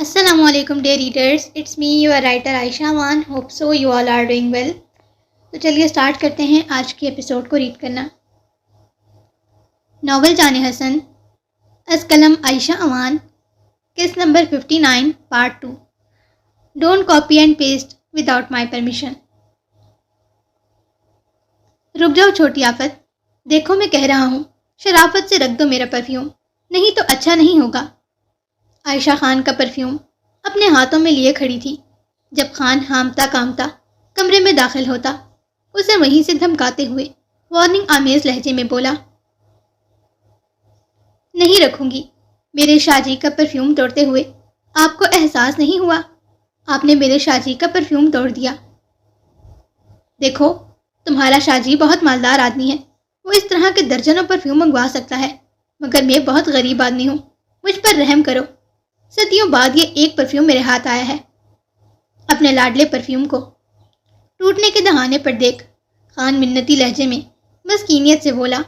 Assalamu alaikum dear readers, it's me your writer Aisha Aman. Hope so you all are doing well. تو چلیے start کرتے ہیں آج کی ایپیسوڈ کو ریڈ کرنا. ناول جان حسن از قلم عائشہ امان، case number 59 part 2. Don't copy and paste without my permission. رک جاؤ چھوٹی آفت، دیکھو میں کہہ رہا ہوں شرافت سے رکھ دو میرا پرفیوم، نہیں تو اچھا نہیں ہوگا. عائشہ خان کا پرفیوم اپنے ہاتھوں میں لیے کھڑی تھی جب خان ہامتا کامتا کمرے میں داخل ہوتا. اسے وہیں سے دھمکاتے ہوئے وارننگ آمیز لہجے میں بولا، نہیں رکھوں گی. میرے شاہ جی کا پرفیوم توڑتے ہوئے آپ کو احساس نہیں ہوا؟ آپ نے میرے شاہ جی کا پرفیوم توڑ دیا. دیکھو تمہارا شاہ جی بہت مالدار آدمی ہے، وہ اس طرح کے درجنوں پرفیوم منگوا سکتا ہے، مگر میں بہت غریب آدمی ہوں، مجھ پر رحم کرو. صدیوں بعد یہ ایک پرفیوم میرے ہاتھ آیا ہے. اپنے لاڈلے پرفیوم کو ٹوٹنے کے دہانے پر دیکھ خان منتی لہجے میں مسکینیت سے بولا،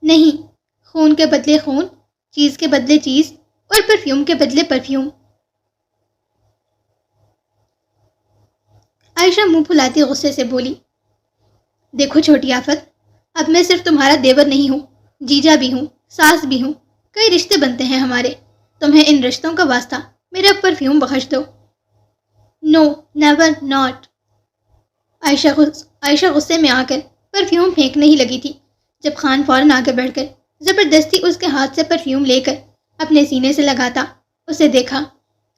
نہیں، خون کے بدلے خون، چیز کے بدلے چیز، اور پرفیوم کے بدلے پرفیوم. عائشہ منہ پھلاتی غصے سے بولی، دیکھو چھوٹی آفت، اب میں صرف تمہارا دیور نہیں ہوں، جیجا بھی ہوں، ساس بھی ہوں، کئی رشتے بنتے ہیں ہمارے. تمہیں ان رشتوں کا واسطہ میرا پرفیوم بخش دو. No never not. عائشہ غصے میں آ کر پرفیوم پھینکنے ہی لگی تھی جب خان فوراً آگے بڑھ کر زبردستی اس کے ہاتھ سے پرفیوم لے کر اپنے سینے سے لگاتا. اسے دیکھا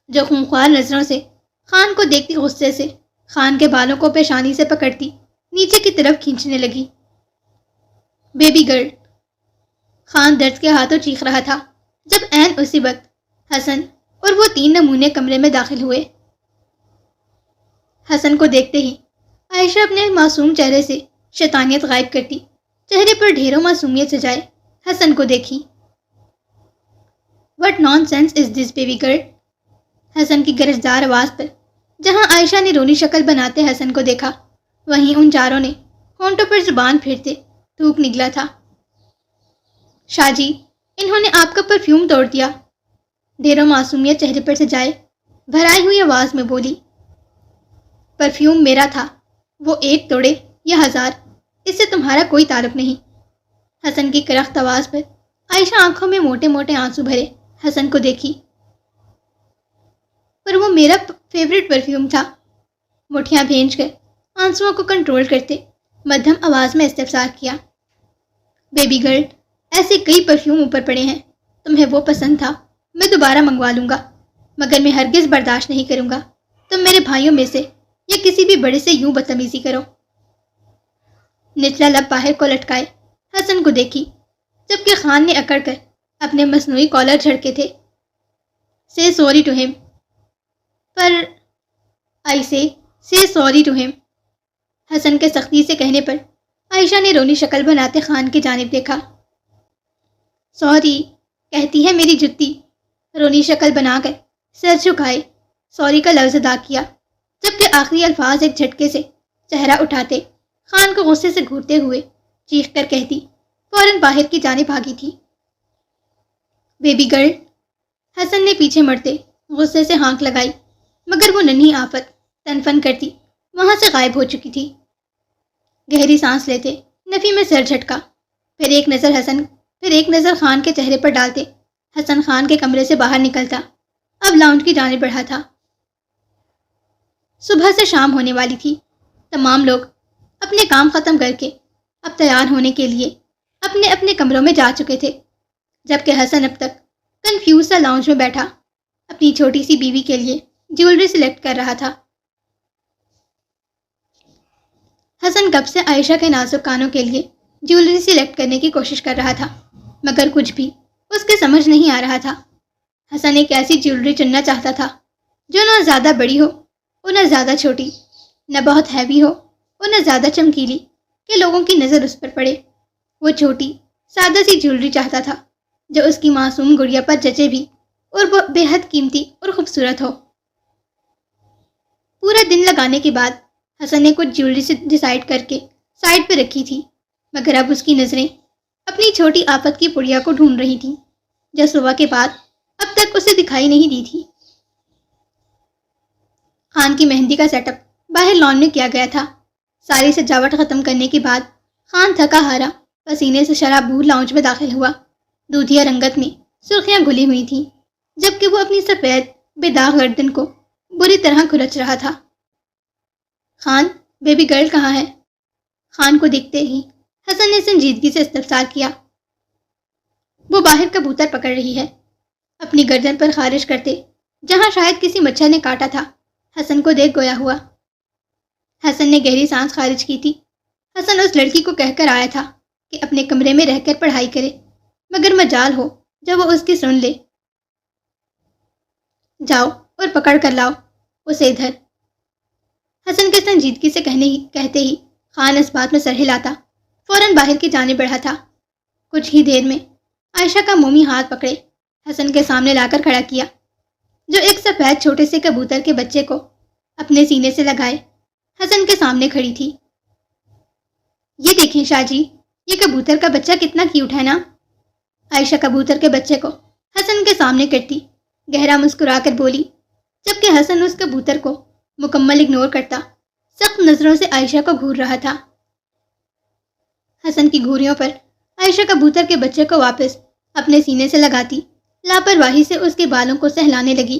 جو خونخوار نظروں سے خان کو دیکھتی غصے سے خان کے بالوں کو پیشانی سے پکڑتی نیچے کی طرف کھینچنے لگی. Baby girl. خان درد کے ہاتھوں چیخ رہا تھا جب عین اسی وقت حسن اور وہ 3 نمونے کمرے میں داخل ہوئے. حسن کو دیکھتے ہی عائشہ اپنے معصوم چہرے سے شیطانیت غائب کرتی چہرے پر ڈھیروں معصومیت سجائے حسن کو دیکھی. What nonsense is this baby girl. Hassan کی گرجدار آواز پر جہاں عائشہ نے رونی شکل بناتے حسن کو دیکھا، وہیں ان چاروں نے ہونٹوں پر زبان پھیرتے تھوک نکلا تھا. شاہ جی، انہوں نے آپ کا پرفیوم توڑ دیا. ڈھیروں معصومیت چہرے پر سجائے بھرائی ہوئی آواز میں بولی، پرفیوم میرا تھا، وہ 1 توڑے یا 1000، اس سے تمہارا کوئی تعلق نہیں. حسن کی کرخت آواز پر عائشہ آنکھوں میں موٹے موٹے آنسو بھرے حسن کو دیکھی. پر وہ میرا فیوریٹ پرفیوم تھا. مٹھیاں بھینج کر آنسوؤں کو کنٹرول کرتے مدھم آواز میں استفسار کیا. بیبی گرل، ایسے کئی پرفیوم اوپر پڑے ہیں، تمہیں وہ پسند تھا، میں دوبارہ منگوا لوں گا، مگر میں ہرگز برداشت نہیں کروں گا تم میرے بھائیوں میں سے یا کسی بھی بڑے سے یوں بدتمیزی کرو. نچلا لب باہر کو لٹکائے حسن کو دیکھی جبکہ خان نے اکڑ کر اپنے مصنوعی کالر جھڑکے تھے. سے سوری ٹو ہم. پر آئی سے سوری ٹو ہم. حسن کے سختی سے کہنے پر عائشہ نے رونی شکل بناتے خان کی جانب دیکھا. سوری کہتی ہے میری جتی. رونی شکل بنا کر سر جھکائے سوری کا لفظ ادا کیا جبکہ آخری الفاظ ایک جھٹکے سے چہرہ اٹھاتے خان کو غصے سے گھورتے ہوئے چیخ کر کہتی فوراً باہر کی جانب بھاگی تھی. Baby girl. حسن نے پیچھے مڑتے غصے سے ہانک لگائی مگر وہ ننھی آفت تن فن کرتی وہاں سے غائب ہو چکی تھی. گہری سانس لیتے نفی میں سر جھٹکا، پھر ایک نظر خان کے چہرے پر ڈالتے حسن خان کے کمرے سے باہر نکلتا اب لاؤنج کی جانب بڑھا تھا. صبح سے شام ہونے والی تھی. تمام لوگ اپنے کام ختم کر کے اب تیار ہونے کے لیے اپنے اپنے کمروں میں جا چکے تھے، جبکہ حسن اب تک کنفیوز سا لاؤنج میں بیٹھا اپنی چھوٹی سی بیوی کے لیے جیولری سلیکٹ کر رہا تھا. حسن کب سے عائشہ کے نازک کانوں کے لیے جیولری سلیکٹ کرنے کی کوشش کر رہا تھا مگر کچھ بھی اس کے سمجھ نہیں آ رہا تھا. حسن ایک ایسی جیولری چننا چاہتا تھا جو نہ زیادہ بڑی ہو اور نہ زیادہ چھوٹی، نہ بہت ہیوی ہو اور نہ زیادہ چمکیلی کہ لوگوں کی نظر اس پر پڑے. وہ چھوٹی سادہ سی جیولری چاہتا تھا جو اس کی معصوم گڑیا پر جچے بھی اور وہ بے حد قیمتی اور خوبصورت ہو. پورا دن لگانے کے بعد حسن نے کچھ جیولری سے ڈیسائیڈ کر کے سائڈ پہ رکھی تھی مگر اب اس کی نظریں اپنی چھوٹی آفت کی پڑیا کو ڈھونڈ رہی تھیں جو صبح کے بعد اب تک اسے دکھائی نہیں دی تھی۔ خان کی مہندی کا سیٹ اپ باہر لان میں کیا گیا تھا۔ ساری سجاوٹ ختم کرنے کے بعد خان تھکا ہارا پسینے سے شرابور لاؤنج میں داخل ہوا۔ دودھیا رنگت میں سرخیاں گھلی ہوئی تھیں، جبکہ وہ اپنی سفید بے داغ گردن کو بری طرح کھرچ رہا تھا۔ خان، بیبی گرل کہاں ہے؟ خان کو دیکھتے ہی حسن نے سنجیدگی سے استفسار کیا۔ وہ باہر کبوتر پکڑ رہی ہے، اپنی گردن پر خارش کرتے جہاں شاید کسی مچھر نے کاٹا تھا حسن کو دیکھ گویا ہوا۔ حسن نے گہری سانس خارج کی تھی۔ حسن اس لڑکی کو کہہ کر آیا تھا کہ اپنے کمرے میں رہ کر پڑھائی کرے، مگر مجال ہو جب وہ اس کی سن لے۔ جاؤ اور پکڑ کر لاؤ اسے ادھر۔ حسن کے سنجیدگی سے کہتے ہی خان اس بات میں سر ہلاتا فوراً باہر کی جانب بڑھا تھا۔ کچھ ہی دیر میں عائشہ کا مومی ہاتھ پکڑے حسن کے سامنے لا کر کھڑا کیا، جو ایک سفید چھوٹے سے کبوتر کے بچے کو اپنے سینے سے لگائے حسن کے سامنے کھڑی تھی۔ یہ دیکھیں شاہ جی، یہ کبوتر کا بچہ کتنا کیوٹ ہے نا؟ عائشہ کبوتر کے بچے کو حسن کے سامنے کرتی گہرا مسکرا کر بولی، جبکہ حسن اس کبوتر کو مکمل اگنور کرتا سخت نظروں سے عائشہ کو گھور رہا تھا۔ حسن کی گھوریوں پر عائشہ کبوتر کے بچے کو واپس اپنے سینے سے لگاتی لاپرواہی سے اس کے بالوں کو سہلانے لگی،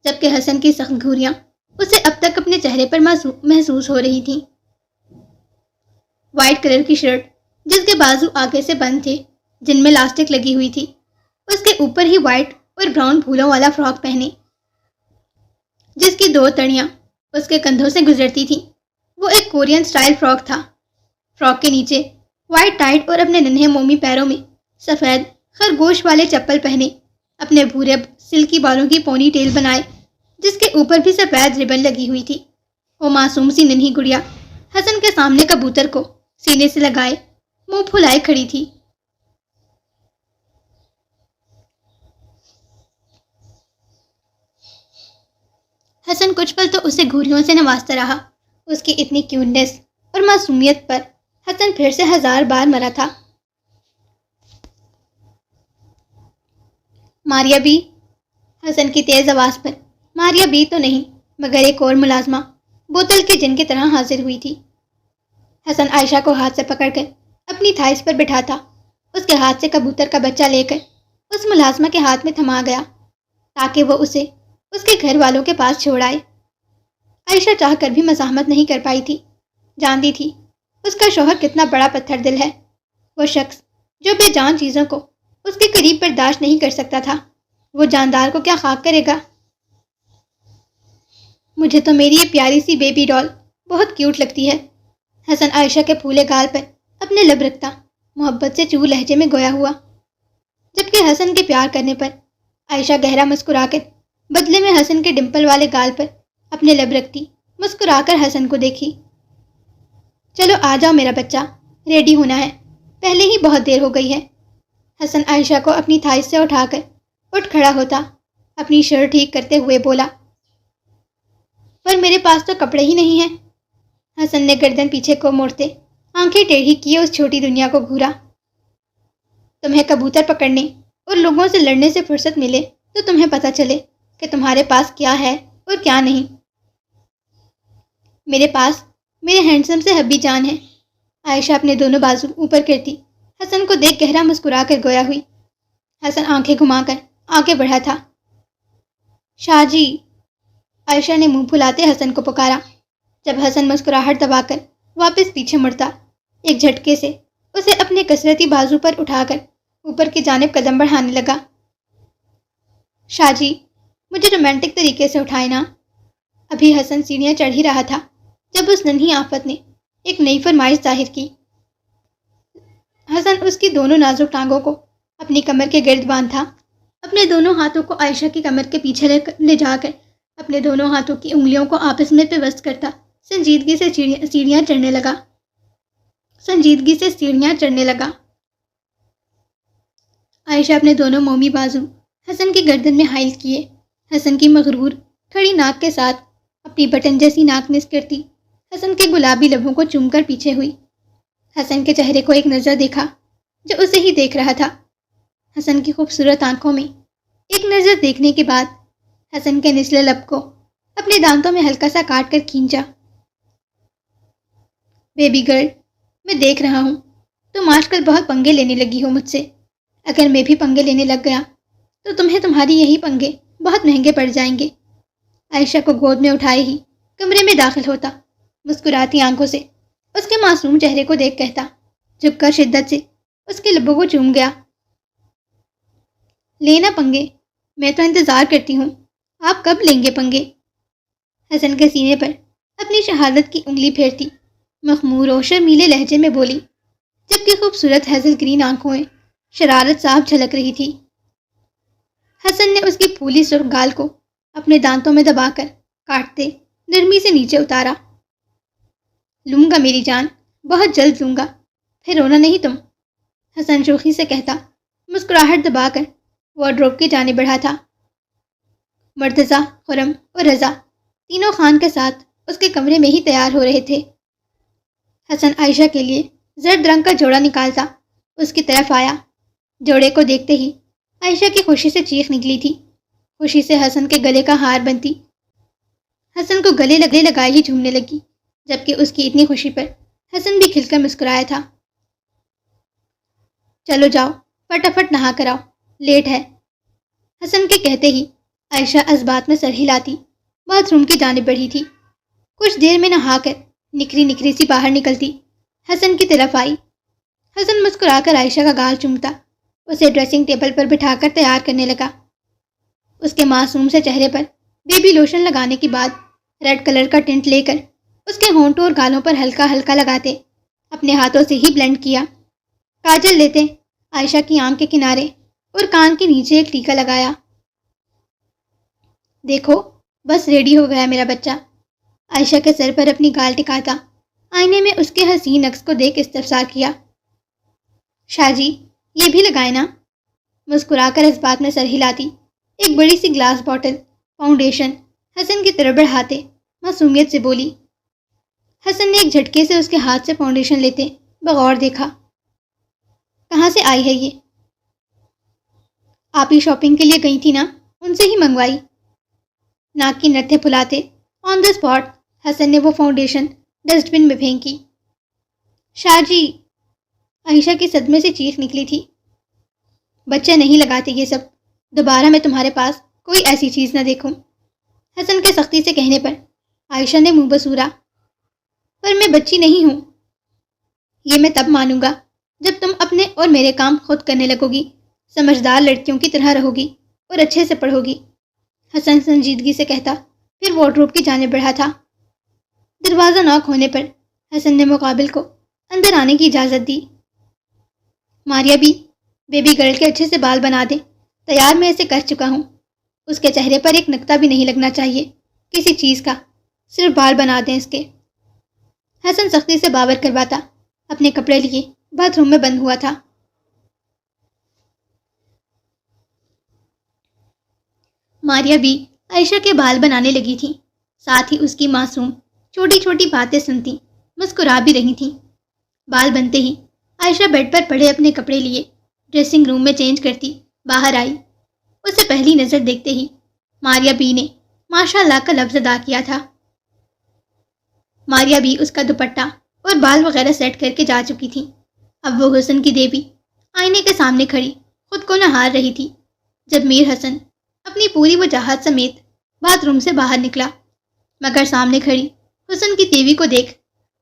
جبکہ حسن کی سخت گھوریاں اسے اب تک اپنے چہرے پر محسوس ہو رہی تھیں۔ وائٹ کلر کی شرٹ جس کے بازو آگے سے بند تھے، جن میں لاسٹک لگی ہوئی تھی، اس کے اوپر ہی وائٹ اور براؤن پھولوں والا فراک پہنے، جس کی 2 تڑیاں اس کے کندھوں سے گزرتی تھیں۔ وہ ایک کورین سٹائل فراک تھا۔ فراک کے نیچے وائٹ ٹائٹ اور اپنے ننھے مومی پیروں میں سفید خرگوش والے چپل پہنے، اپنے بھورے سلکی بالوں کی پونی ٹیل بنائے، جس کے اوپر بھی سفید ربن لگی ہوئی تھی۔ وہ معصوم سی ننھی گڑیا حسن کے سامنے کبوتر کو سینے سے لگائے منہ پھلائے کھڑی تھی۔ حسن کچھ پل تو اسے گھوریوں سے نوازتا رہا۔ اس کی اتنی کیونٹنس اور معصومیت پر حسن پھر سے 1000 بار مرا تھا۔ ماریا بی، حسن کی تیز آواز پر ماریا بی تو نہیں مگر ایک اور ملازمہ بوتل کے جن کی طرح حاضر ہوئی تھی۔ حسن عائشہ کو ہاتھ سے پکڑ کر اپنی تھائس پر بٹھا تھا، اس کے ہاتھ سے کبوتر کا بچہ لے کر اس ملازمہ کے ہاتھ میں تھما گیا تاکہ وہ اسے اس کے گھر والوں کے پاس چھوڑ آئے۔ عائشہ چاہ کر بھی مزاحمت نہیں کر پائی تھی، جانتی تھی اس کا شوہر کتنا بڑا پتھر دل ہے۔ وہ شخص جو بے جان چیزوں کو اس کے قریب برداشت نہیں کر سکتا تھا، وہ جاندار کو کیا خاک کرے گا؟ مجھے تو میری یہ پیاری سی بیبی ڈال بہت کیوٹ لگتی ہے، حسن عائشہ کے پھولے گال پر اپنے لب رکھتا محبت سے چور لہجے میں گویا ہوا، جبکہ حسن کے پیار کرنے پر عائشہ گہرا مسکرا کر بدلے میں حسن کے ڈمپل والے گال پر اپنے لب رکھتی مسکرا کر حسن کو دیکھی۔ چلو آ جاؤ میرا بچہ، ریڈی ہونا ہے، پہلے ہی بہت دیر ہو گئی ہے۔ حسن عائشہ کو اپنی تھائس سے اٹھا کر اٹھ کھڑا ہوتا اپنی شرٹ ٹھیک کرتے ہوئے بولا، پر میرے پاس تو کپڑے ہی نہیں ہیں۔ حسن نے گردن پیچھے کو موڑتے آنکھیں ٹیڑھی کیے اس چھوٹی دنیا کو گھورا۔ تمہیں کبوتر پکڑنے اور لوگوں سے لڑنے سے فرصت ملے تو تمہیں پتہ چلے کہ تمہارے پاس کیا ہے اور کیا نہیں۔ میرے پاس میرے ہینڈسم سے حبی جان ہے۔ عائشہ اپنے دونوں بازو اوپر کرتی حسن کو دیکھ گہرا مسکرا کر گویا ہوئی۔ حسن آنکھیں گھما کر آگے بڑھا تھا۔ شاہ جی، عائشہ نے منہ پھلاتے حسن کو پکارا۔ جب حسن مسکراہٹ دبا کر واپس پیچھے مڑتا، ایک جھٹکے سے اسے اپنے کثرتی بازو پر اٹھا کر اوپر کی جانب قدم بڑھانے لگا۔ شاہ جی، مجھے رومانٹک طریقے سے اٹھائے نا۔ ابھی حسن سیڑھیاں چڑھ ہی رہا تھا جب اس ننھی آفت نے ایک نئی فرمائش ظاہر کی۔ حسن اس کی دونوں نازک ٹانگوں کو اپنی کمر کے گرد باندھا، اپنے دونوں ہاتھوں کو عائشہ کی کمر کے پیچھے لے جا کر اپنے دونوں ہاتھوں کی انگلیوں کو آپس میں پیوست کرتا سنجیدگی سے سیڑھیاں چڑھنے لگا۔ عائشہ اپنے دونوں مومی بازو حسن کی گردن میں حائل کیے، حسن کی مغرور کھڑی ناک کے ساتھ اپنی بٹن جیسی ناک نس کرتی حسن کے گلابی لبوں کو چوم کر پیچھے ہوئی۔ حسن کے چہرے کو ایک نظر دیکھا جو اسے ہی دیکھ رہا تھا۔ حسن کی خوبصورت آنکھوں میں ایک نظر دیکھنے کے بعد حسن کے نچلے لب کو اپنے دانتوں میں ہلکا سا کاٹ کر کھینچا۔ بیبی گرل، میں دیکھ رہا ہوں تم آج کل بہت پنگے لینے لگی ہو مجھ سے۔ اگر میں بھی پنگے لینے لگ گیا تو تمہیں تمہاری یہی پنگے بہت مہنگے پڑ جائیں گے۔ عائشہ کو گود میں اٹھائے ہی کمرے میں داخل ہوتا، مسکراتی آنکھوں سے اس کے معصوم چہرے کو دیکھ کہتا، جھک کر شدت سے اس کے لبوں کو چوم گیا۔ لینا پنگے، میں تو انتظار کرتی ہوں، آپ کب لیں گے پنگے؟ حسن کے سینے پر اپنی شہادت کی انگلی پھیرتی مخمور و شرمیلے لہجے میں بولی، جبکہ خوبصورت ہیزل گرین آنکھوں میں شرارت صاف جھلک رہی تھی۔ حسن نے اس کی پھولی سرخ گال کو اپنے دانتوں میں دبا کر کاٹتے نرمی سے نیچے اتارا۔ لوں گا میری جان، بہت جلد لوں گا، پھر رونا نہیں تم، حسن شوخی سے کہتا، مسکراہٹ دبا کر وارڈروب کی جانب بڑھا تھا۔ مرتضیٰ، خرم اور رضا تینوں خان کے ساتھ اس کے کمرے میں ہی تیار ہو رہے تھے۔ حسن عائشہ کے لیے زرد رنگ کا جوڑا نکالتا اس کی طرف آیا۔ جوڑے کو دیکھتے ہی عائشہ کی خوشی سے چیخ نکلی تھی، خوشی سے حسن کے گلے کا ہار بنتی حسن کو گلے لگائے ہی جھومنے لگی، جبکہ اس کی اتنی خوشی پر حسن بھی کھل کر مسکرایا تھا۔ چلو جاؤ، فٹافٹ نہا کر آؤ، لیٹ ہے، حسن کے کہتے ہی عائشہ اسبات میں سر ہلاتی باتھ روم کی جانب بڑھی تھی۔ کچھ دیر میں نہا کر نکری سی باہر نکلتی حسن کی طرف آئی۔ حسن مسکرا کر عائشہ کا گال چومتا اسے ڈریسنگ ٹیبل پر بٹھا کر تیار کرنے لگا۔ اس کے معصوم سے چہرے پر بیبی لوشن لگانے کے بعد ریڈ کلر کا ٹنٹ لے کر اس کے ہونٹوں اور گالوں پر ہلکا ہلکا لگاتے اپنے ہاتھوں سے ہی بلینڈ کیا۔ کاجل لیتے عائشہ کی آنکھ کے کنارے اور کان کے نیچے ایک ٹیکا لگایا۔ دیکھو، بس ریڈی ہو گیا میرا بچہ، عائشہ کے سر پر اپنی گال ٹکاتا آئینے میں اس کے حسین عکس کو دیکھ استفسار کیا۔ شاہ جی، یہ بھی لگائے نا، مسکرا کر اس بات میں سر ہلاتی ایک بڑی سی گلاس بوٹل فاؤنڈیشن حسن کی طرف بڑھاتے معصومیت سے بولی۔ حسن نے ایک جھٹکے سے اس کے ہاتھ سے فاؤنڈیشن لیتے بغور دیکھا۔ کہاں سے آئی ہے یہ؟ آپ ہی شاپنگ کے لیے گئی تھی نا، ان سے ہی منگوائی، ناک کی نتھے پھلاتے آن دا اسپاٹ حسن نے وہ فاؤنڈیشن ڈسٹ بن میں پھینکی۔ شاہ جی، عائشہ کے صدمے سے چیخ نکلی تھی، بچے نہیں لگاتے یہ سب، دوبارہ میں تمہارے پاس کوئی ایسی چیز نہ دیکھوں، حسن کے سختی سے کہنے پر عائشہ نے منہ بسورا، پر میں بچی نہیں ہوں، یہ میں تب مانوں گا جب تم اپنے اور میرے کام خود کرنے لگو گی، سمجھدار لڑکیوں کی طرح رہو گی اور اچھے سے پڑھو گی، حسن سنجیدگی سے کہتا پھر وارڈروب کی جانب بڑھا تھا۔ دروازہ ناک ہونے پر حسن نے مقابل کو اندر آنے کی اجازت دی۔ ماریا بھی، بیبی گرل کے اچھے سے بال بنا دے، تیار میں اسے کر چکا ہوں، اس کے چہرے پر ایک نقطہ بھی نہیں لگنا چاہیے کسی چیز کا، صرف بال بنا دیں اس کے، حسن سختی سے باور کرواتا اپنے کپڑے لیے باتھ روم میں بند ہوا تھا۔ ماریا بھی عائشہ کے بال بنانے لگی تھی، ساتھ ہی اس کی معصوم چھوٹی چھوٹی باتیں سنتی مسکرا بھی رہی تھیں۔ بال بنتے ہی عائشہ بیڈ پر پڑے اپنے کپڑے لیے ڈریسنگ روم میں چینج کرتی باہر آئی۔ اسے پہلی نظر دیکھتے ہی ماریا بی نے ماشاء اللہ کا لفظ ادا کیا تھا۔ ماریا بھی اس کا دوپٹہ اور بال وغیرہ سیٹ کر کے جا چکی تھی۔ اب وہ حسن کی دیوی آئینے کے سامنے کھڑی خود کو نہار رہی تھی جب میر حسن اپنی پوری وجاہت سمیت باتھ روم سے باہر نکلا، مگر سامنے کھڑی حسن کی دیوی کو دیکھ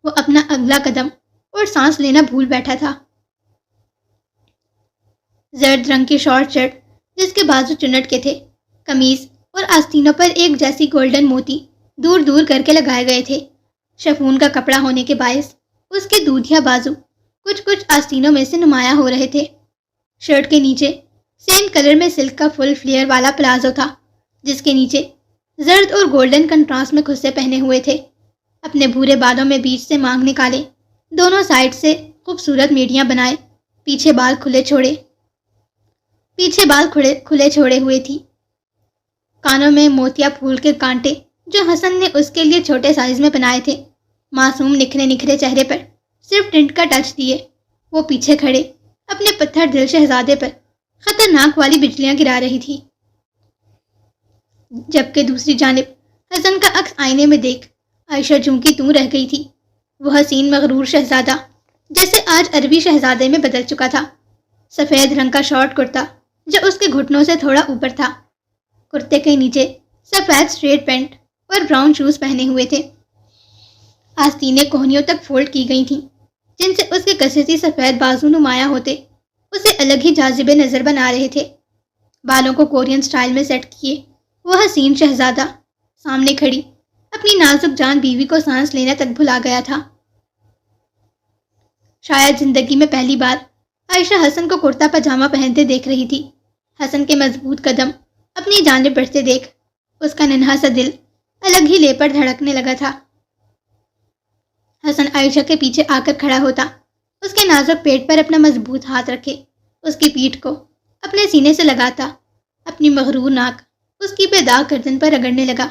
وہ اپنا اگلا قدم اور سانس لینا بھول بیٹھا تھا۔ زرد رنگ کی شارٹ شرٹ جس کے بازو چنٹ کے تھے، قمیض اور آستینوں پر ایک جیسی گولڈن موتی دور دور کر کے لگائے گئے تھے، شفون کا کپڑا ہونے کے باعث اس کے دودھیا بازو کچھ آستینوں میں سے نمایاں ہو رہے تھے۔ شرٹ کے نیچے سیم کلر میں سلک کا فل فلیئر والا پلازو تھا، جس کے نیچے زرد اور گولڈن کنٹراسٹ میں خصے پہنے ہوئے تھے۔ اپنے بھورے بالوں میں بیچ سے مانگ نکالے، دونوں سائڈ سے خوبصورت میڑیاں بنائے، پیچھے بال کھلے چھوڑے ہوئے تھی۔ کانوں میں موتیا پھول کے کانٹے جو حسن نے اس کے لیے چھوٹے سائز میں بنائے تھے، معصوم نکھرے چہرے پر صرف ٹنٹ کا ٹچ دیے وہ پیچھے کھڑے اپنے پتھر دل شہزادے پر خطرناک والی بجلیاں گرا رہی تھی۔ جبکہ دوسری جانب حسن کا عکس آئینے میں دیکھ عائشہ جوں کی توں رہ گئی تھی۔ وہ حسین مغرور شہزادہ جیسے آج عربی شہزادے میں بدل چکا تھا۔ سفید رنگ کا شارٹ کرتا جو اس کے گھٹنوں سے تھوڑا اوپر تھا، کرتے کے نیچے سفید اسٹریٹ پینٹ اور براؤن شوز پہنے ہوئے تھے۔ آستینیں کوہنیوں تک فولڈ کی گئی تھیں جن سے اس کے کثرتی سفید بازو نمایاں ہوتے اسے الگ ہی جاذب نظر بنا رہے تھے۔ بالوں کو کورین سٹائل میں سیٹ کیے وہ حسین شہزادہ سامنے کھڑی اپنی نازک جان بیوی کو سانس لینا تک بھلا گیا تھا۔ شاید زندگی میں پہلی بار عائشہ حسن کو کرتا پاجامہ پہنتے دیکھ رہی تھی۔ حسن کے مضبوط قدم اپنی جانب بڑھتے دیکھ اس کا ننھا سا دل الگ ہی لے پر دھڑکنے لگا تھا۔ حسن عائشہ کے پیچھے آ کر کھڑا ہوتا، اس کے نازک پیٹ پر اپنا مضبوط ہاتھ رکھے اس کی پیٹھ کو اپنے سینے سے لگاتا، اپنی مغرور ناک اس کی بے داغ گردن پر رگڑنے لگا۔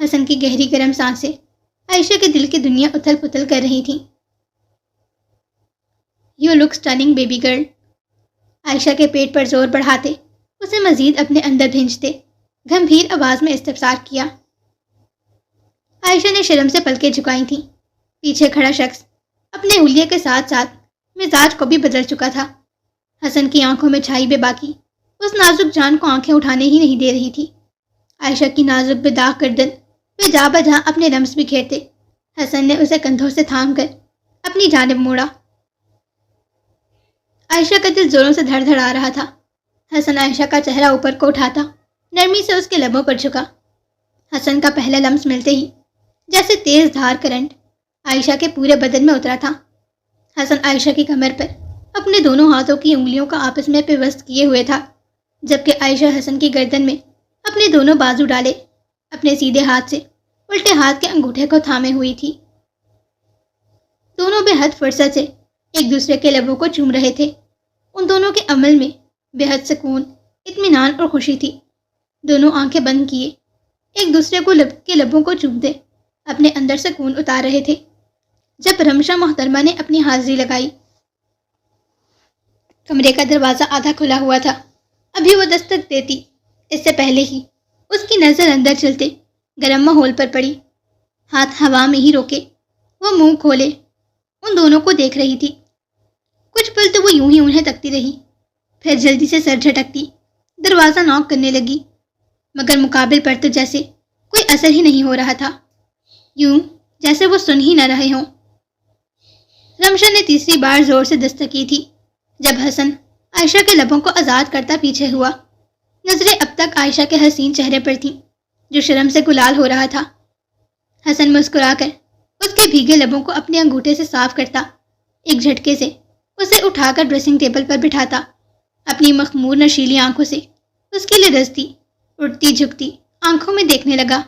حسن کی گہری گرم سانسیں عائشہ کے دل کی دنیا اتھل پتھل کر رہی تھیں۔ "You look stunning baby girl", عائشہ کے پیٹ پر زور بڑھاتے اسے مزید اپنے اندر بھینچتے گمبھیر آواز میں استفسار کیا۔ عائشہ نے شرم سے پلکیں جھکائی تھیں۔ پیچھے کھڑا شخص اپنے حلیے کے ساتھ ساتھ مزاج کو بھی بدل چکا تھا۔ حسن کی آنکھوں میں چھائی بے باکی اس نازک جان کو آنکھیں اٹھانے ہی نہیں دے رہی تھی۔ عائشہ کی نازک بے داغ گردن پہ جا بجا اپنے لمس بکھیرتے حسن نے اسے کندھوں سے تھام کر اپنی جانب موڑا۔ عائشہ کا دل زوروں سے دھڑ دھڑ آ رہا تھا۔ حسن عائشہ کا چہرہ اوپر کو اٹھاتا نرمی سے اس کے لبوں پر جھکا۔ حسن کا پہلا لمس ملتے ہی جیسے تیز دھار کرنٹ عائشہ کے پورے بدن میں اترا تھا۔ حسن عائشہ کی کمر پر اپنے دونوں ہاتھوں کی انگلیوں کا آپس میں پیوست کیے ہوئے تھا، جبکہ عائشہ حسن کی گردن میں اپنے دونوں بازو ڈالے اپنے سیدھے ہاتھ سے الٹے ہاتھ کے انگوٹھے کو تھامے ہوئی تھی۔ دونوں بے حد فرصت سے ایک دوسرے کے لبوں کو چوم رہے تھے۔ ان دونوں کے عمل میں بے حد سکون، اطمینان اور خوشی تھی۔ دونوں آنکھیں بند کیے ایک دوسرے کو لبوں کو چومتے اپنے اندر سکون اتار رہے تھے۔ جب رمشا محترمہ نے اپنی حاضری لگائی، کمرے کا دروازہ آدھا کھلا ہوا تھا۔ ابھی وہ دستک دیتی اس سے پہلے ہی اس کی نظر اندر چلتے گرم ماحول پر پڑی۔ ہاتھ ہوا میں ہی روکے وہ منہ کھولے ان دونوں کو دیکھ رہی تھی۔ کچھ پل تو وہ یوں ہی انہیں تکتی رہی، پھر جلدی سے سر جھٹکتی دروازہ نوک کرنے لگی، مگر مقابل پر تو جیسے کوئی اثر ہی نہیں ہو رہا تھا، یوں جیسے وہ سن ہی نہ رہے ہوں۔ رمشا نے تیسری بار زور سے دستک کی تھی جب حسن عائشہ کے لبوں کو آزاد کرتا پیچھے ہوا۔ نظریں اب تک عائشہ کے حسین چہرے پر تھیں جو شرم سے گلال ہو رہا تھا۔ حسن مسکرا کر اس کے بھیگے لبوں کو اپنے انگوٹھے سے صاف کرتا، ایک جھٹکے سے اسے اٹھا کر ڈریسنگ ٹیبل پر بٹھاتا، اپنی مخمور نشیلی آنکھوں سے اس کے لیے رستی اٹھتی جھکتی آنکھوں میں دیکھنے لگا۔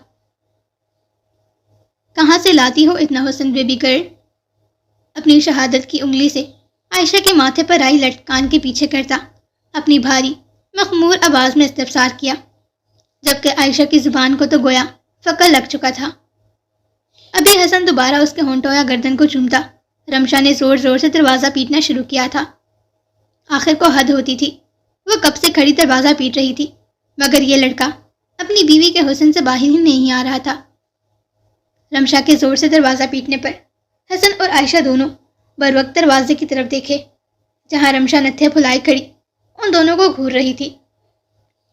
"کہاں سے لاتی ہو اتنا حسن بیبی گرل؟" اپنی شہادت کی انگلی سے عائشہ کے ماتھے پر آئی لٹکان کے پیچھے کرتا اپنی بھاری مخمور آواز میں استفسار کیا، جبکہ عائشہ کی زبان کو تو گویا فقر لگ چکا تھا۔ ابھی حسن دوبارہ اس کے ہونٹوں یا گردن کو چومتا، رمشا نے زور زور سے دروازہ پیٹنا شروع کیا تھا۔ آخر کو حد ہوتی تھی، وہ کب سے کھڑی دروازہ پیٹ رہی تھی، مگر یہ لڑکا اپنی بیوی کے حسن سے باہر ہی نہیں آ رہا تھا۔ رمشا کے زور سے دروازہ پیٹنے پر حسن اور عائشہ دونوں بر وقت دروازے کی طرف دیکھے، جہاں رمشا نتھے پھلائی کھڑی ان دونوں کو گھور رہی تھی۔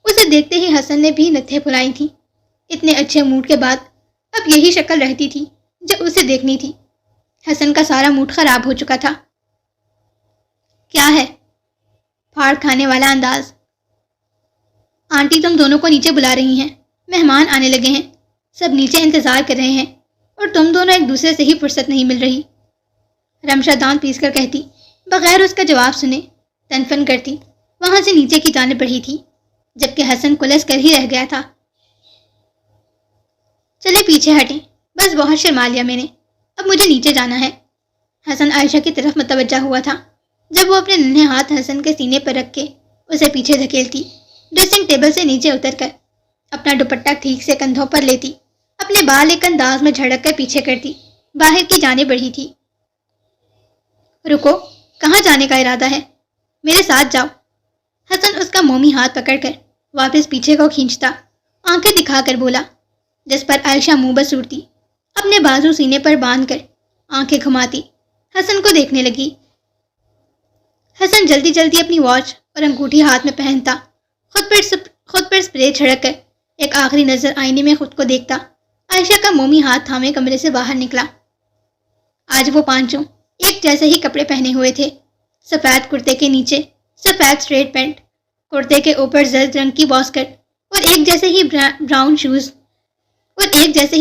اسے دیکھتے ہی حسن نے بھی نتھے پھلائی تھیں۔ اتنے اچھے موڈ کے بعد اب یہی شکل رہتی تھی جو اسے دیکھنی تھی۔ حسن کا سارا موڈ خراب ہو چکا تھا۔ "کیا ہے؟" پھاڑ کھانے والا انداز۔ "آنٹی تم دونوں کو نیچے بلا رہی ہیں، مہمان آنے لگے ہیں، سب نیچے انتظار کر رہے ہیں اور تم دونوں ایک دوسرے سے ہی فرصت نہیں مل رہی"، رمشا دانت پیس کر کہتی بغیر اس کا جواب سنے تنفن کرتی وہاں سے نیچے کی جانب بڑھی تھی، جبکہ حسن کلس کر ہی رہ گیا تھا۔ "چلے پیچھے ہٹیں، بس بہت شرما لیا میں نے، اب مجھے نیچے جانا ہے"۔ حسن عائشہ کی طرف متوجہ ہوا تھا جب وہ اپنے ننھے ہاتھ حسن کے سینے پر رکھ کے اسے پیچھے دھکیلتی، ڈریسنگ ٹیبل سے نیچے اتر کر اپنا دوپٹہ ٹھیک سے کندھوں پر لیتی، اپنے بال ایک انداز میں جھڑک کر پیچھے کرتی باہر کی جانب بڑھی تھی۔ "رکو، کہاں جانے کا ارادہ ہے؟ میرے ساتھ جاؤ"۔ حسن اس کا مومی ہاتھ پکڑ کر واپس پیچھے کو کھینچتا آنکھیں دکھا کر بولا، جس پر عائشہ منہ بسورتی اپنے بازو سینے پر باندھ کر آنکھیں گھماتی حسن کو دیکھنے لگی۔ حسن جلدی جلدی اپنی واچ اور انگوٹھی ہاتھ میں پہنتا، خود پر سپرے چھڑک کر ایک آخری نظر آئینے میں خود کو دیکھتا، عائشہ کا مومی ہاتھ تھامے کمرے سے باہر نکلا۔ آج وہ پانچوں ایک جیسے ہی کپڑے پہنے ہوئے تھے، سفید کرتے کے نیچے سفید اسٹریٹ پینٹ، کرتے کے اوپر زرد رنگ کی واسکٹ اور ایک جیسے ہی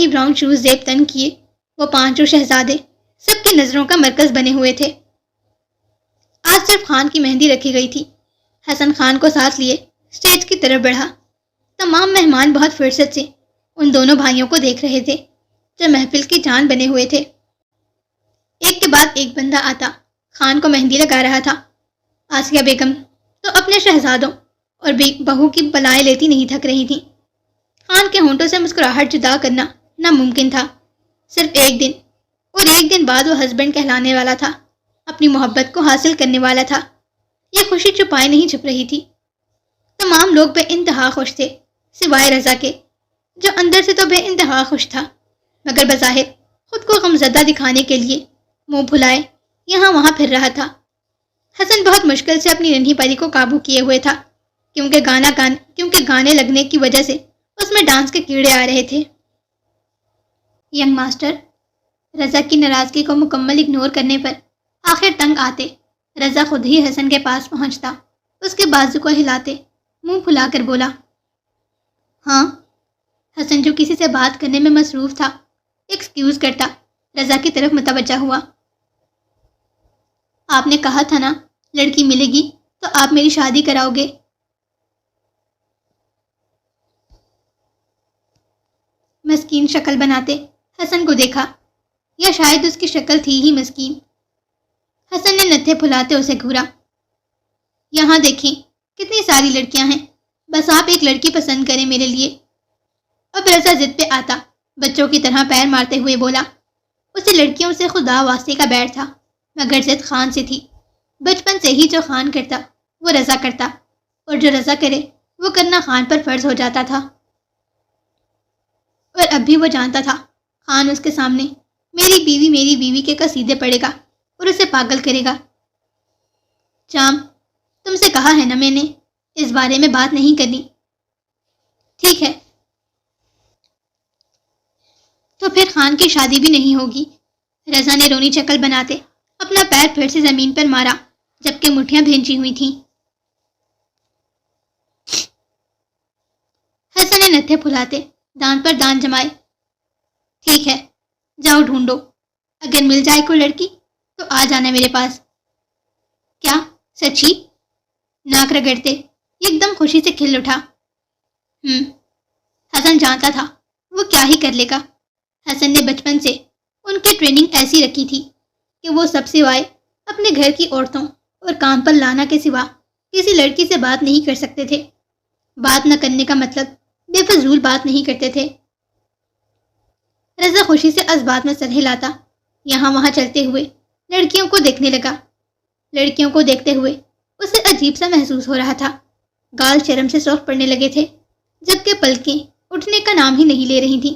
براؤن شوز زیب تن کیے وہ پانچوں شہزادے سب کی نظروں کا مرکز بنے ہوئے تھے۔ آج صرف خان کی مہندی رکھی گئی تھی۔ حسن خان کو ساتھ لیے اسٹیج کی طرف بڑھا۔ تمام مہمان بہت فرصت سے ان دونوں بھائیوں کو دیکھ رہے تھے جو محفل کی جان بنے ہوئے تھے۔ ایک کے بعد ایک بندہ آتا خان کو مہندی لگا رہا تھا۔ آسیہ بیگم تو اپنے شہزادوں اور بہو کی بلائیں لیتی نہیں تھک رہی تھیں۔ خان کے ہونٹوں سے مسکراہٹ جدا کرنا ناممکن تھا۔ صرف ایک دن اور ایک دن بعد وہ ہسبینڈ کہلانے والا تھا، اپنی محبت کو حاصل کرنے والا تھا۔ یہ خوشی چھپائے نہیں چھپ رہی تھی۔ تمام لوگ بے انتہا خوش تھے سوائے رضا کے، جو اندر سے تو بے انتہا خوش تھا مگر بظاہر خود کو غمزدہ دکھانے کے لیے منہ پھلائے یہاں وہاں پھر رہا تھا۔ حسن بہت مشکل سے اپنی ننھی پری کو قابو کیے ہوئے تھا کیونکہ گانے لگنے کی وجہ سے اس میں ڈانس کے کیڑے آ رہے تھے۔ ینگ ماسٹر رضا کی ناراضگی کو مکمل اگنور کرنے پر آخر تنگ آتے رضا خود ہی حسن کے پاس پہنچتا، اس کے بازو کو ہلاتے منہ پھلا کر بولا، ہاں۔ حسن جو کسی سے بات کرنے میں مصروف تھا ایکسکیوز کرتا رضا کی طرف متوجہ ہوا۔ آپ نے کہا تھا نا لڑکی ملے گی تو آپ میری شادی کراؤ گے؟ مسکین شکل بناتے حسن کو دیکھا، یا شاید اس کی شکل تھی ہی مسکین۔ حسن نے نتھے پھلاتے اسے گھورا۔ یہاں دیکھیں کتنی ساری لڑکیاں ہیں، بس آپ ایک لڑکی پسند کریں میرے لیے۔ اب رضا ضد پہ آتا بچوں کی طرح پیر مارتے ہوئے بولا۔ اسے لڑکیوں سے خدا واسطے کا بیٹھ تھا مگر ضد خان سے تھی۔ بچپن سے ہی جو خان کرتا وہ رضا کرتا، اور جو رضا کرے وہ کرنا خان پر فرض ہو جاتا تھا۔ اور اب بھی وہ جانتا تھا خان اس کے سامنے میری بیوی کے قصیدے پڑھے گا اور اسے پاگل کرے گا۔ جام، تم سے کہا ہے نا میں نے اس بارے میں بات نہیں کرنی۔ ٹھیک ہے، تو پھر خان کی شادی بھی نہیں ہوگی۔ رضا نے رونی شکل بناتے اپنا پیر پھر سے زمین پر مارا جبکہ مٹھیاں بھینچی ہوئی تھیں۔ حسن نے نتھے پھلاتے دان پر دان جمائے۔ ٹھیک ہے، جاؤ ڈھونڈو، اگر مل جائے کوئی لڑکی تو آ جانا میرے پاس۔ کیا سچی؟ ناک رگڑتے ایک دم خوشی سے کھل اٹھا۔ حسن جانتا تھا وہ کیا ہی کر لے گا۔ حسن نے بچپن سے ان کی ٹریننگ ایسی رکھی تھی کہ وہ سب سوائے اپنے گھر کی عورتوں اور کام پر لانا کے سوا کسی لڑکی سے بات نہیں کر سکتے تھے۔ بات نہ کرنے کا مطلب بے فضول بات نہیں کرتے تھے۔ رضا خوشی سے اس بات میں سر ہلاتا یہاں وہاں چلتے ہوئے لڑکیوں کو دیکھنے لگا۔ لڑکیوں کو دیکھتے ہوئے اسے عجیب سا محسوس ہو رہا تھا۔ گال شرم سے سرخ پڑنے لگے تھے جبکہ پلکیں اٹھنے کا نام ہی نہیں لے رہی تھیں۔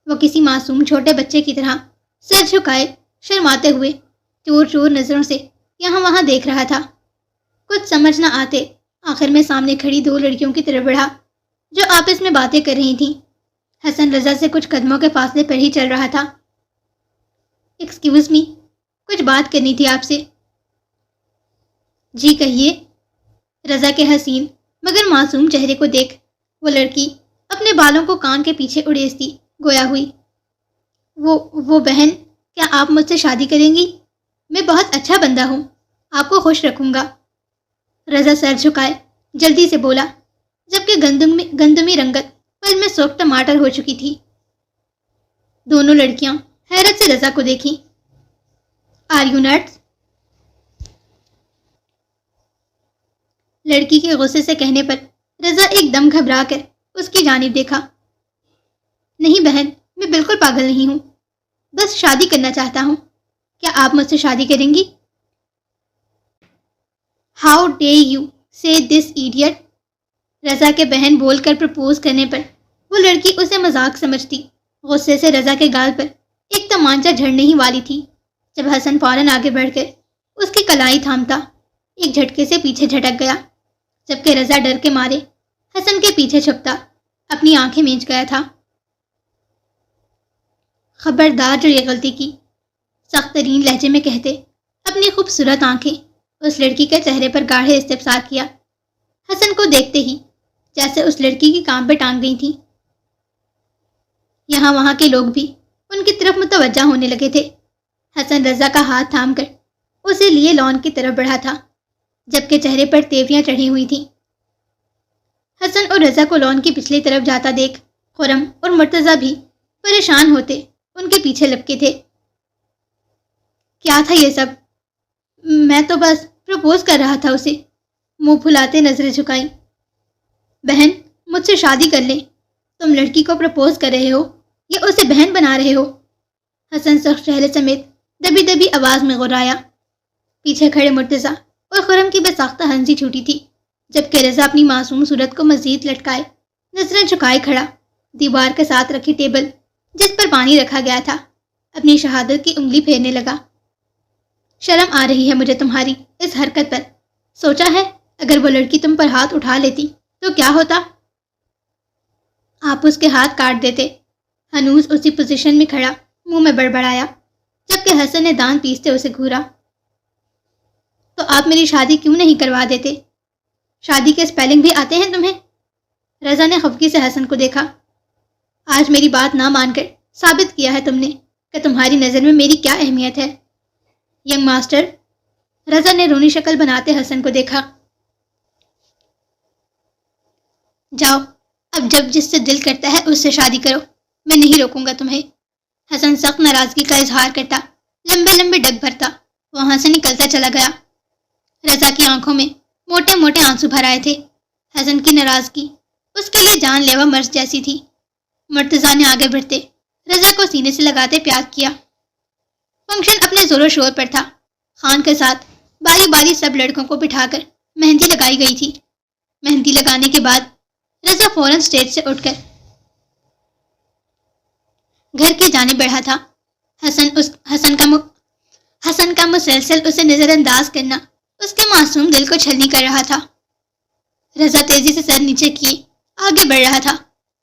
وہ کسی معصوم چھوٹے بچے کی طرح سر جھکائے شرماتے ہوئے چور چور نظروں سے یہاں وہاں دیکھ رہا تھا۔ کچھ سمجھ نہ آتے آخر میں سامنے کھڑی دو لڑکیوں کی طرف بڑھا جو آپس میں باتیں کر رہی تھیں۔ حسن رضا سے کچھ قدموں کے فاصلے پر ہی چل رہا تھا۔ ایکسکیوز می، کچھ بات کرنی تھی آپ سے۔ جی کہیے۔ رضا کے حسین مگر معصوم چہرے کو دیکھ وہ لڑکی اپنے بالوں کو کان کے پیچھے اڑیستی گویا ہوئی۔ وہ بہن، کیا آپ مجھ سے شادی کریں گی؟ میں بہت اچھا بندہ ہوں، آپ کو خوش رکھوں گا۔ رضا سر جھکائے جلدی سے بولا جبکہ گندمی رنگت پل میں سرخ ٹماٹر ہو چکی تھی۔ دونوں لڑکیاں حیرت سے رضا کو دیکھیں۔ Are you nuts? لڑکی کے غصے سے کہنے پر رضا ایک دم گھبرا کر اس کی جانب دیکھا۔ نہیں بہن، میں بالکل پاگل نہیں ہوں، بس شادی کرنا چاہتا ہوں۔ کیا آپ مجھ سے شادی کریں گی؟ ہاؤ ڈے یو سے دس ایڈیٹ؟ رضا کے بہن بول کر پرپوز کرنے پر وہ لڑکی اسے مذاق سمجھتی۔ غصے سے رضا کے گال پر ایک تمانچہ جھڑنے ہی والی تھی جب حسن فوراً آگے بڑھ کر اس کی کلائی تھامتا ایک جھٹکے سے پیچھے جھٹک گیا، جبکہ رضا ڈر کے مارے حسن کے پیچھے چھپتا اپنی آنکھیں مینچ گیا تھا۔ خبردار جو یہ غلطی کی، سخت ترین لہجے میں کہتے اپنی خوبصورت آنکھیں اس لڑکی کے چہرے پر گاڑھے استفسار کیا، حسن کو دیکھتے ہی جیسے اس لڑکی کی کام پہ ٹانگ گئی تھی۔ یہاں وہاں کے لوگ بھی ان کی طرف متوجہ ہونے لگے تھے۔ حسن رضا کا ہاتھ تھام کر اسے لیے لان کی طرف بڑھا تھا، جبکہ چہرے پر تیویاں چڑھی ہوئی تھیں۔ حسن اور رضا کو لان کی پچھلی طرف جاتا دیکھ خرم اور مرتضیٰ بھی پریشان ہوتے ان کے پیچھے لپکے تھے۔ کیا تھا یہ سب؟ میں تو بس پروپوز کر رہا تھا اسے، منہ پھلاتے نظریں جھکائیں۔ بہن، مجھ سے شادی کر لیں۔ تم لڑکی کو پروپوز کر رہے ہو یا اسے بہن بنا رہے ہو؟ حسن سخت چہرے سمیت دبی دبی آواز میں غرایا۔ پیچھے کھڑے مرتضیٰ اور خرم کی بے ساختہ ہنسی چھوٹی تھی، جبکہ رضا اپنی معصوم صورت کو مزید لٹکائے نظریں جھکائے کھڑا دیوار کے ساتھ رکھی ٹیبل جس پر پانی رکھا گیا تھا اپنی شہادت کی انگلی پھیرنے لگا۔ شرم آ رہی ہے مجھے تمہاری اس حرکت پر۔ سوچا ہے اگر وہ لڑکی تم پر ہاتھ اٹھا لیتی تو کیا ہوتا؟ آپ اس کے ہاتھ کاٹ دیتے۔ ہنوز اسی پوزیشن میں کھڑا منہ میں بڑبڑایا، جبکہ حسن نے دان پیستے اسے گھورا۔ تو آپ میری شادی کیوں نہیں کروا دیتے؟ شادی کے اسپیلنگ بھی آتے ہیں تمہیں؟ رضا نے خفگی سے حسن کو دیکھا۔ آج میری بات نہ مان کر ثابت کیا ہے تم نے کہ تمہاری نظر میں میری کیا اہمیت ہے۔ ینگ ماسٹر، رضا نے رونی شکل بناتے حسن کو دیکھا۔ جاؤ، اب جب جس سے دل کرتا ہے اس سے شادی کرو، میں نہیں روکوں گا تمہیں۔ حسن سخت ناراضگی کا اظہار کرتا لمبے لمبے ڈگ بھرتا وہاں سے نکلتا چلا گیا۔ رضا کی آنکھوں میں موٹے موٹے آنسو بھر آئے تھے۔ حسن کی ناراضگی اس کے لیے جان لیوا مرض جیسی تھی۔ مرتضیٰ نے آگے بڑھتے رضا کو سینے سے لگاتے پیار کیا۔ فنکشن اپنے زور و شور پر تھا۔ خان کے ساتھ باری باری سب لڑکوں کو بٹھا کر مہندی لگائی گئی تھی۔ مہندی لگانے کے بعد رضا فوراً سٹیج سے اٹھ کر گھر کی جانب بڑھا تھا۔ حسن کا مسلسل اسے نظر انداز کرنا اس کے معصوم دل کو چھلنی کر رہا تھا۔ رضا تیزی سے سر نیچے کیے آگے بڑھ رہا تھا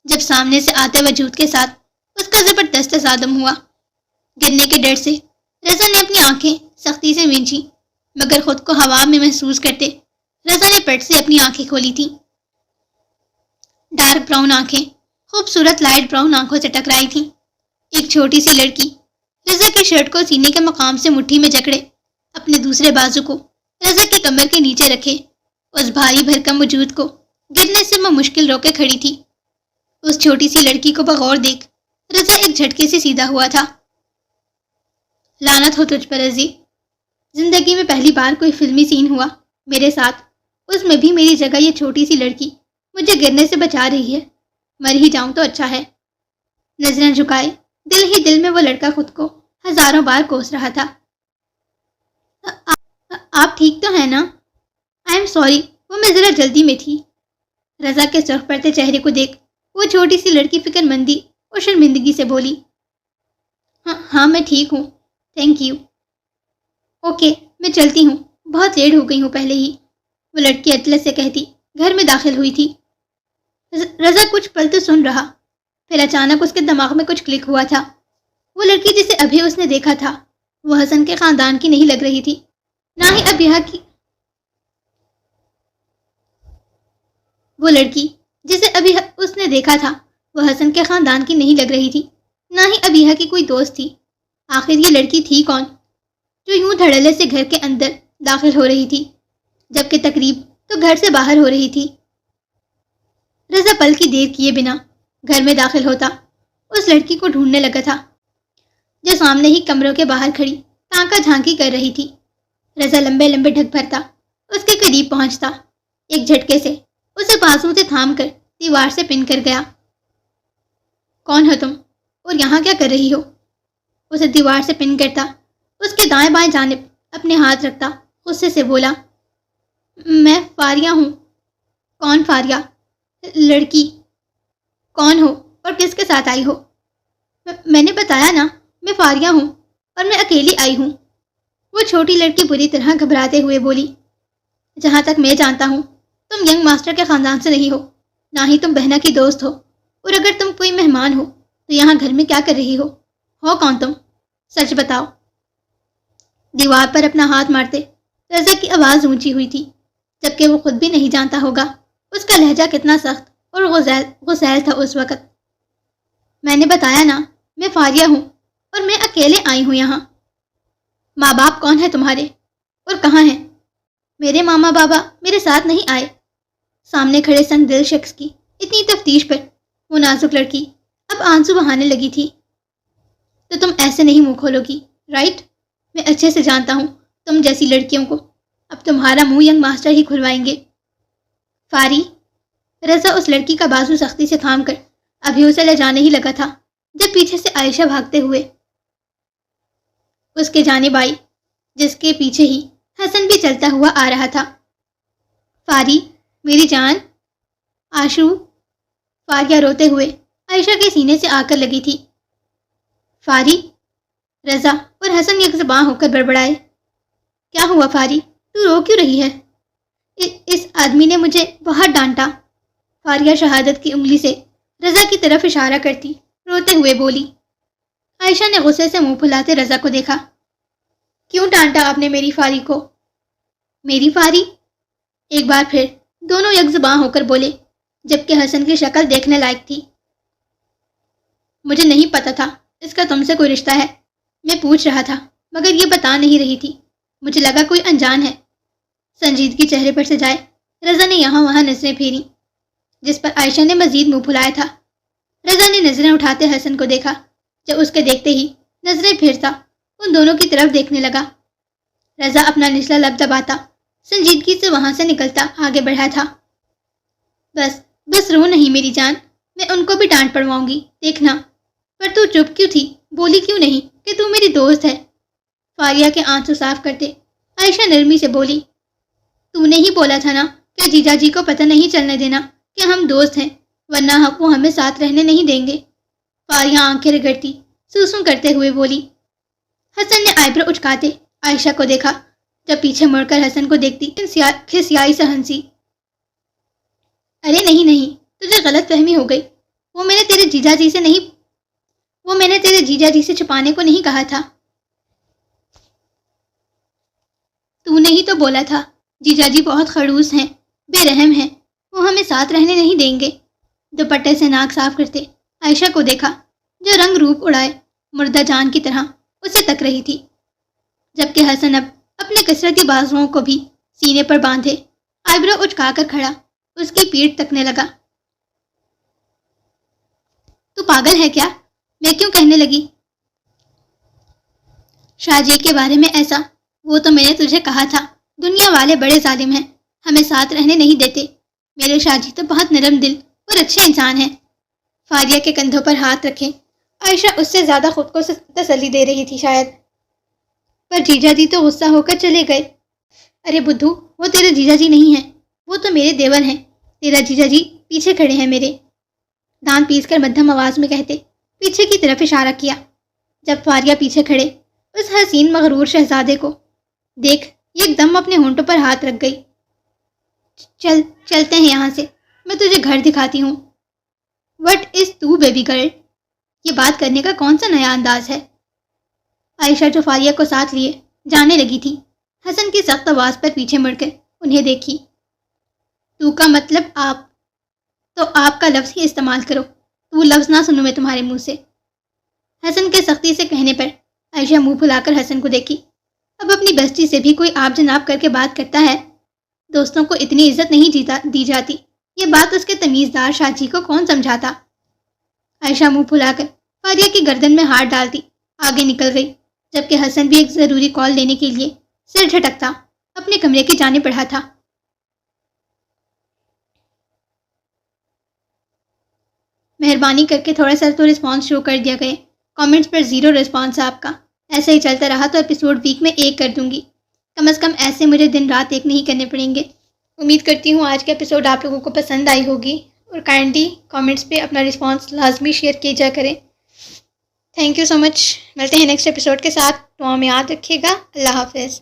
جب سامنے سے آتے وجود کے ساتھ اس کا زبردست تصادم ہوا۔ گرنے کے ڈر سے رضا نے اپنی آنکھیں سختی سے مینچی، مگر خود کو ہوا میں محسوس کرتے رضا نے پٹ سے اپنی آنکھیں کھولی تھی۔ ڈارک براؤن آنکھیں خوبصورت لائٹ براؤن آنکھوں سے ٹکرائی تھیں۔ ایک چھوٹی سی لڑکی رضا کے شرٹ کو سینے کے مقام سے مٹھی میں جکڑے اپنے دوسرے بازو کو رضا کے کمر کے نیچے رکھے اس بھاری بھرکم وجود کو گرنے سے میں مشکل روکے کھڑی تھی۔ اس چھوٹی سی لڑکی کو بغور دیکھ رضا ایک جھٹکے سے سیدھا ہوا تھا۔ لعنت ہو تجھ پر رضی، زندگی میں پہلی بار کوئی فلمی سین ہوا میرے ساتھ، اس میں بھی میری جگہ یہ چھوٹی سی لڑکی مجھے گرنے سے بچا رہی ہے۔ مر ہی جاؤں تو اچھا ہے۔ نظریں جھکائے دل ہی دل میں وہ لڑکا خود کو ہزاروں بار کوس رہا تھا۔ آپ ٹھیک تو ہیں نا؟ آئی ایم سوری، وہ میں ذرا جلدی میں تھی۔ رضا کے سرخ پڑتے چہرے کو دیکھ وہ چھوٹی سی لڑکی فکر مندی اور شرمندگی سے بولی، ہاں میں ٹھیک ہوں، تھینک یو۔ اوکے، میں چلتی ہوں، بہت لیٹ ہو گئی ہوں پہلے ہی، وہ لڑکی اطلس سے کہتی گھر میں داخل ہوئی تھی۔ رضا کچھ پل تو سن رہا، پھر اچانک اس کے دماغ میں کچھ کلک ہوا تھا۔ وہ لڑکی جسے ابھی اس نے دیکھا تھا وہ حسن کے خاندان کی نہیں لگ رہی تھی، نہ ہی ابیہا کی۔ وہ لڑکی جسے ابھی اس نے دیکھا تھا وہ حسن کے خاندان کی نہیں لگ رہی تھی، نہ ہی ابیہا کی کوئی دوست تھی۔ آخر یہ لڑکی تھی کون جو یوں دھڑلے سے گھر کے اندر داخل ہو رہی تھی، جبکہ تقریب تو گھر سے باہر ہو رہی تھی۔ رضا پل کی دیر کیے بنا گھر میں داخل ہوتا اس لڑکی کو ڈھونڈنے لگا تھا جو سامنے ہی کمروں کے باہر کھڑی تانکا جھانکی کر رہی تھی۔ رضا لمبے لمبے ڈھک بھرتا اس کے قریب پہنچتا، ایک جھٹکے سے اسے بازو سے تھام کر دیوار سے پن کر گیا۔ کون ہو تم اور یہاں کیا کر رہی ہو؟ اسے دیوار سے پن کرتا اس کے دائیں بائیں جانب اپنے ہاتھ رکھتا غصے سے بولا، میں فاریہ ہوں۔ کون فاریہ؟ لڑکی کون ہو؟ ساتھ آئی ہو؟ میں نے بتایا نا، میں فاریہ ہوں اور میں اکیلی آئی ہوں، وہ چھوٹی لڑکی بری طرح گھبراتے ہوئے بولی۔ جہاں تک میں جانتا ہوں تم ینگ ماسٹر کے خاندان سے نہیں ہو، نہ ہی تم بہنا کی دوست ہو، اور اگر تم کوئی مہمان ہو تو یہاں گھر میں کیا کر رہی ہو کون تم؟ سچ بتاؤ۔ دیوار پر اپنا ہاتھ مارتے رضا کی آواز اونچی ہوئی تھی، جبکہ وہ خود بھی نہیں جانتا ہوگا اس کا لہجہ کتنا سخت اور غسیل تھا اس وقت۔ میں نے بتایا نا، میں فاریہ ہوں اور میں اکیلے آئی ہوں یہاں۔ ماں باپ کون ہے تمہارے اور کہاں ہیں؟ میرے ماما بابا میرے ساتھ نہیں آئے۔ سامنے کھڑے سنگ دل شخص کی اتنی تفتیش پر وہ نازک لڑکی اب آنسو بہانے لگی تھی۔ تو تم ایسے نہیں منہ کھولو گی، رائٹ؟ میں اچھے سے جانتا ہوں تم جیسی لڑکیوں کو، اب تمہارا منہ ینگ ماسٹر ہی کھلوائیں گے۔ فاری، رضا اس لڑکی کا بازو سختی سے تھام کر ابھی اسے لے جانے ہی لگا تھا جب پیچھے سے عائشہ بھاگتے ہوئے اس کے جانب آئی، جس کے پیچھے ہی حسن بھی چلتا ہوا آ رہا تھا۔ فاری، میری جان، آشو، فاریہ روتے ہوئے عائشہ کے سینے سے آ کر لگی تھی۔ فاری، رضا اور حسن یک زباں ہو کر بڑبڑائے۔ کیا ہوا فاری، تو رو کیوں رہی ہے؟ اس آدمی نے مجھے بہت ڈانٹا، فاریہ شہادت کی انگلی سے رضا کی طرف اشارہ کرتی روتے ہوئے بولی۔ عائشہ نے غصے سے منہ پھلاتے رضا کو دیکھا۔ کیوں ڈانٹا آپ نے میری فاری کو؟ میری فاری؟ ایک بار پھر دونوں یک زباں ہو کر بولے، جبکہ حسن کی شکل دیکھنے لائق تھی۔ مجھے نہیں پتا تھا اس کا تم سے کوئی رشتہ ہے، میں پوچھ رہا تھا مگر یہ بتا نہیں رہی تھی، مجھے لگا کوئی انجان ہے۔ سنجیدگی چہرے پر سجائے رضا نے یہاں وہاں نظریں پھیری، جس پر عائشہ نے مزید منہ پھلایا تھا۔ رضا نے نظریں اٹھاتے حسن کو دیکھا، جب اس کے دیکھتے ہی نظریں پھیرتا ان دونوں کی طرف دیکھنے لگا۔ رضا اپنا نچلا لب دباتا سنجیدگی سے وہاں سے نکلتا آگے بڑھا تھا۔ بس رو نہیں میری جان، میں ان کو بھی ڈانٹ پڑواؤں گی، دیکھنا۔ پر تو چپ کیوں تھی، بولی کیوں نہیں کہ تو میری دوست ہے؟ فاریہ کے آنسو صاف کرتے عائشہ نرمی سے بولی۔ تو نے ہی بولا تھا نا کہ جیجا جی کو پتہ نہیں چلنے دینا کہ ہم دوست ہیں، ورنہ وہ ہمیں ساتھ رہنے نہیں دیں گے۔ فاریہ آنکھیں رگڑتی سوسوں کرتے ہوئے بولی۔ حسن نے آئی برو اچکاتے عائشہ کو دیکھا، جب پیچھے مڑ کر حسن کو دیکھتی کھسیائی سے ہنسی۔ ارے نہیں، تجھے غلط فہمی ہو گئی، وہ میں نے تیرے جیجا جی سے چھپانے کو نہیں کہا تھا۔ تو نے ہی تو بولا تھا جیجا جی بہت خڑوس ہیں، بے رحم ہیں، وہ ہمیں ساتھ رہنے نہیں دیں گے۔ دوپٹے سے ناک صاف کرتے عائشہ کو دیکھا، جو رنگ روپ اڑائے مردہ جان کی طرح اسے تک رہی تھی، جبکہ حسن اب اپنے کثرتی بازوؤں کو بھی سینے پر باندھے آئی برو اچکا کر کھڑا اس کی پیٹھ تکنے لگا۔ تو پاگل ہے کیا؟ میں کیوں کہنے لگی شاہ جی کے بارے میں ایسا؟ وہ تو میں نے تجھے کہا تھا دنیا والے بڑے ظالم ہیں، ہمیں ساتھ رہنے نہیں دیتے۔ میرے شاہ جی تو بہت نرم دل اور اچھے انسان ہیں۔ فاریہ کے کندھوں پر ہاتھ رکھے عائشہ اس سے زیادہ خود کو تسلی دے رہی تھی شاید، پر جیجا جی تو غصہ ہو کر چلے گئے۔ ارے بدھو، وہ تیرے جیجا جی نہیں ہیں، وہ تو میرے دیور ہیں، تیرا جیجا جی پیچھے کھڑے ہیں میرے، دانت پیس کر مدھم آواز میں کہتے پیچھے کی طرف اشارہ کیا، جب فاریہ پیچھے کھڑے اس حسین مغرور شہزادے کو دیکھ ایک دم اپنے ہونٹوں پر ہاتھ رکھ گئی۔ چلتے ہیں یہاں سے، میں تجھے گھر دکھاتی ہوں۔ وٹ از تو بیبی گرل؟ یہ بات کرنے کا کون سا نیا انداز ہے؟ عائشہ جو فاریہ کو ساتھ لیے جانے لگی تھی، حسن کی سخت آواز پر پیچھے مڑ کر انہیں دیکھی۔ تو کا مطلب آپ؟ تو آپ کا لفظ ہی استعمال کرو، تو لفظ نہ سنوں میں تمہارے منہ سے۔ حسن کے سختی سے کہنے پر عائشہ منہ پھلا کر حسن کو دیکھی۔ اب اپنی بیسٹی سے بھی کوئی آپ جناب کر کے بات کرتا ہے؟ دوستوں کو اتنی عزت نہیں دی جاتی، یہ بات اس کے تمیزدار شاہ جی کو کون سمجھاتا؟ عائشہ منہ پھلا کر فاریہ کی گردن میں ہاتھ ڈالتی آگے نکل گئی، جبکہ حسن بھی ایک ضروری کال لینے کے لیے سر جھٹکتا اپنے کمرے کی جانب بڑھا تھا۔ مہربانی کر کے تھوڑا سا تو رسپانس شو کر دیا گئے، کامنٹس پر 0 رسپانس ہے آپ کا۔ ایسا ہی چلتا رہا تو ایپیسوڈ ویک میں 1 کر دوں گی، کم از کم ایسے مجھے دن رات 1 نہیں کرنے پڑیں گے۔ امید کرتی ہوں آج کا ایپیسوڈ آپ لوگوں کو پسند آئی ہوگی، اور کائنڈلی کامنٹس پہ اپنا رسپانس لازمی شیئر کیے جا کریں. تھینک یو سو مچ. ملتے ہیں نیکسٹ ایپیسوڈ کے ساتھ. دعا میں یاد رکھیے گا. اللہ حافظ.